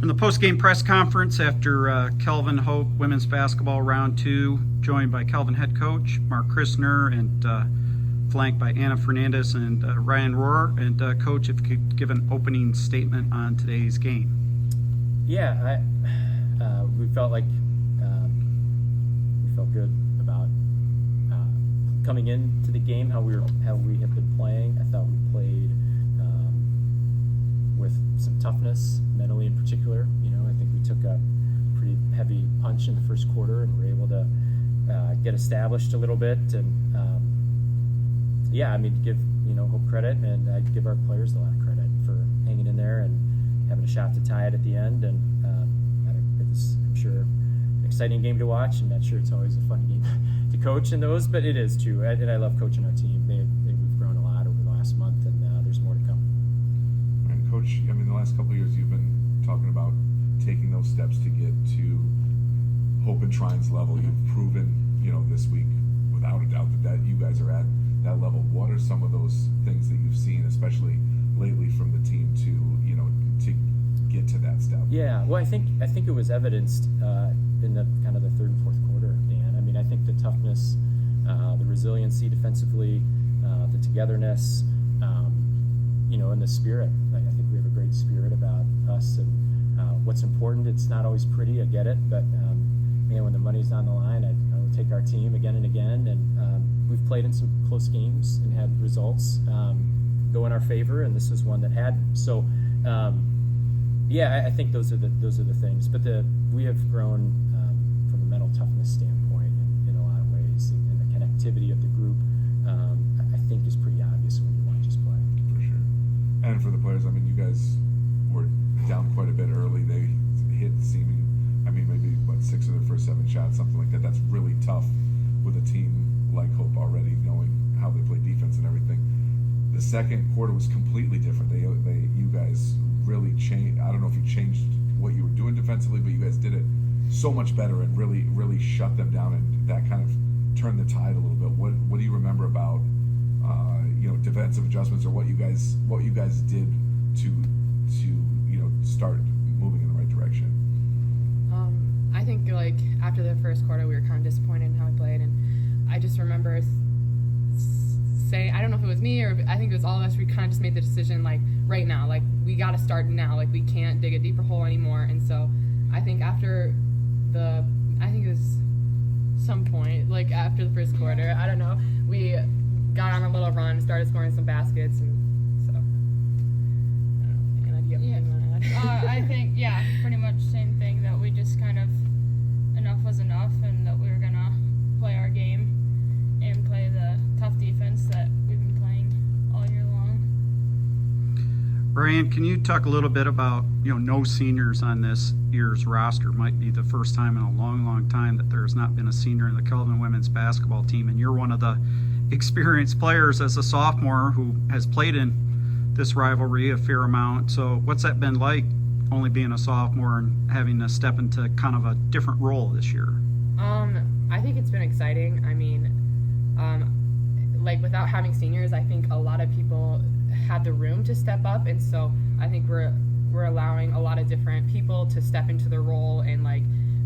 In the post-game press conference after Kelvin Hope women's basketball round 2, joined by Kelvin head coach Mark Christner and flanked by Anna Fernandez and Ryan Rohr. And coach, if you could give an opening statement on today's game. Yeah, we felt like we felt good about coming into the game, how we have been playing. I thought we played with some toughness, mentally in particular. I think we took a pretty heavy punch in the first quarter and were able to get established a little bit. And give Hope credit, and I'd give our players a lot of credit for hanging in there and having a shot to tie it at the end. And it was, I'm sure, an exciting game to watch. I'm not sure it's always a fun game to coach in those, but it is too. And I love coaching our team. We've grown a lot over the last month, and there's more to come. And Coach, the last couple of years you've been talking about taking those steps to get to Hope and Trine's level. You've proven, this week, without a doubt, that you guys are at that level. What are some of those things that you've seen, especially lately, from the team to get to that step? Yeah, well, I think it was evidenced in the kind of the third and fourth quarter, Dan. I think the toughness, the resiliency defensively, the togetherness, and the spirit. I think we have a great spirit about us and what's important. It's not always pretty, I get it, but when the money's on the line, I will take our team again and again. And we've played in some close games and had results go in our favor, and this is one that had. So, I think those are the things. But we have grown from a mental toughness standpoint in a lot of ways, and the connectivity of the group, I think, is pretty obvious when you watch us play. For sure. And for the players, you guys were down quite a bit early. They hit maybe 6 of their first 7 shots, something like that. That's really tough with a team like Hope already, knowing how they play defense and everything. The second quarter was completely different. You guys really changed. I don't know if you changed what you were doing defensively, but you guys did it so much better and really, really shut them down, and that kind of turned the tide a little bit. What do you remember about defensive adjustments, or what you guys did to start moving in the right direction? I think after the first quarter, we were kind of disappointed in how we played, and I just remember saying, I don't know if it was me or I think it was all of us, we kind of just made the decision right now, we got to start now, we can't dig a deeper hole anymore. And so I think after I think it was some point after the first quarter, I don't know, we got on a little run, started scoring some baskets, and so I don't know. Anna, do you have anything on that? I think pretty much same thing, that we just kind of enough was enough, and that we were gonna play our game and play the tough defense that we've been playing all year long. Ryan, can you talk a little bit about no seniors on this year's roster? Might be the first time in a long time that there's not been a senior in the Kelvin women's basketball team, and you're one of the experienced players as a sophomore who has played in this rivalry a fair amount. So what's that been like, only being a sophomore and having to step into kind of a different role this year? I think it's been exciting. Without having seniors, I think a lot of people had the room to step up, and so I think we're allowing a lot of different people to step into their role and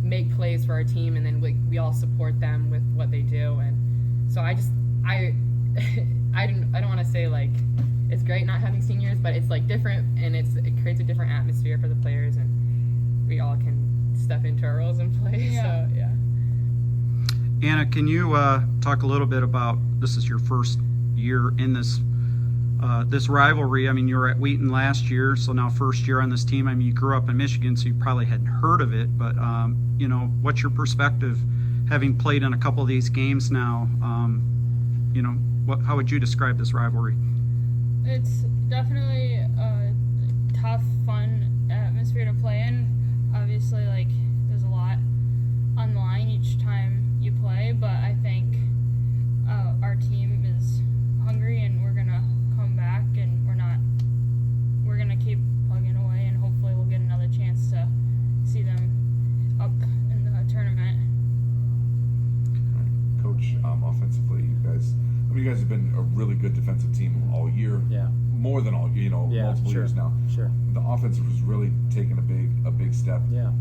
make plays for our team, and then we all support them with what they do. And so I don't want to say it's great not having seniors, but it's different, and it creates a different atmosphere for the players, and we all can step into our roles and play. Yeah. So yeah. Anna, can you talk a little bit about, this is your first year in this rivalry. You were at Wheaton last year, so now first year on this team. You grew up in Michigan, so you probably hadn't heard of it, but what's your perspective, having played in a couple of these games now? How would you describe this rivalry? It's definitely a tough, fun atmosphere to play in. Obviously, there's a lot on the line each time you play, but I think our team is hungry, and we're gonna come back, and we're gonna keep plugging away, and hopefully we'll get another chance to see them up in the tournament. Coach, offensively, you guys have been a really good defensive team all year. Yeah. More than all, multiple years now. Sure. The offense was really taking a big step. Yeah.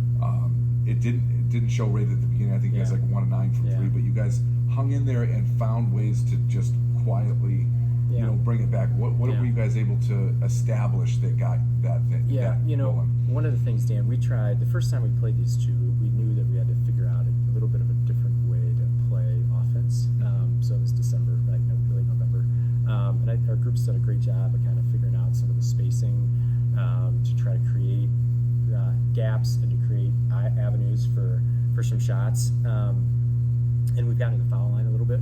It didn't show right at the beginning. I think you guys Yeah. like 1 of 9 from Yeah. 3, but you guys hung in there and found ways to just quietly, Yeah. bring it back. What Yeah. were you guys able to establish that got that thing? Yeah, that rolling? one of the things, Dan, we tried the first time we played these two. We knew that we had to figure out a little bit of a different way to play offense. So it was December, like late November, and our groups did a great job of kind of figuring out some of the spacing to try to create gaps and to create avenues for some shots. And we've gotten to the foul line a little bit.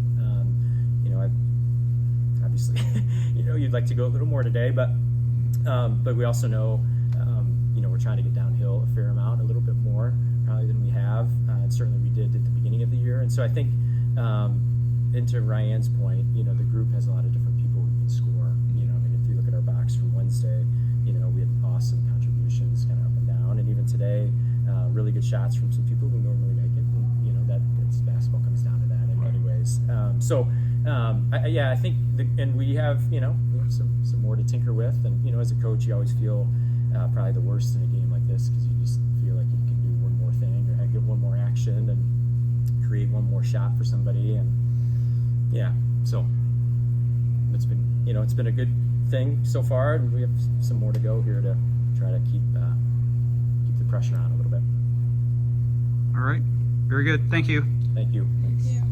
Obviously, you'd like to go a little more today, but we also know, we're trying to get downhill a fair amount, a little bit more probably than we have, and certainly we did at the beginning of the year. And so I think, and to Ryan's point, the group has a lot of different people who can score. If you look at our box from Wednesday, we had awesome contributions kind of up and down, and even today, really good shots from some people who normally make it. And, that's basketball comes down to that in many ways. I think, and we have some more to tinker with, and as a coach, you always feel probably the worst in a game like this because you just feel like you can do one more thing or get one more action and create one more shot for somebody, and so it's been a good thing so far, and we have some more to go here to try to keep the pressure on a little bit. All right. Very good. Thank you. Thank you. Thanks. Yeah. Great.